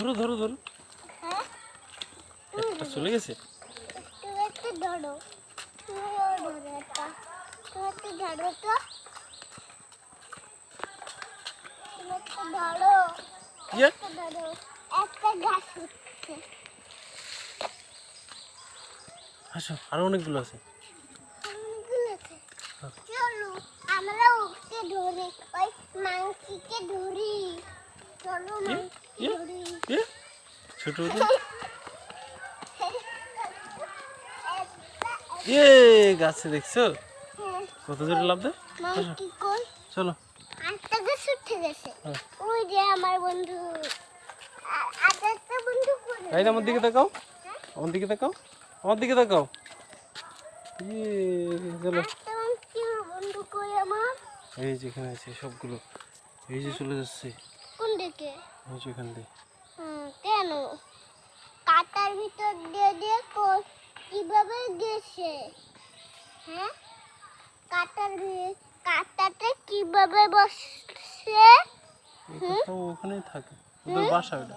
ধরো ধরো ধরো। হ্যাঁ একটা চলে গেছে। তুমি একটা ধরো, তুমিও ধরো একটা, তুমি একটা ধরো তো, তুমি একটা ধরো, ইয়ে, একটা ধরো, একটা ঘাস উঠছে। আসো আরো অনেকগুলো আছে। অনেকগুলো আছে। হ্যাঁ। চলো আমরা ওকে ধরি, ওই মাংকিকে ধরি। চলো ইয়ে, মাংকি ইয়ে, ধরি। ইয়ে, ছোট ছোট। ইয়ে, গাছে দেখছো হ্যাঁ, কত জোরে লাফ দেয়। আসো মাংকি কই? চলো। আরেকটা গাছ উঠে গেছে। হ্যাঁ। ওই যে আমার বন্ধু, আর একটা বন্ধু করে। এই আমার দিকে তাকাও, আমার দিকে তাকাও, আমার দিকে তাকাও। ইয়ে, চলো। একটা মাংকি বন্ধু কই আমার? এই যে এখানে আছে সবগুলো, এই যে চলে যাচ্ছে, কোন দিকে? এই যে এখান দিয়ে। কেন? কাটার ভিতর দিয়ে দিয়ে কিভাবে গেছে? হ্যাঁ, কাটাতে কিভাবে বসছে? এই তো সব ওখানেই থাকে, ওদের বাসা ওটা।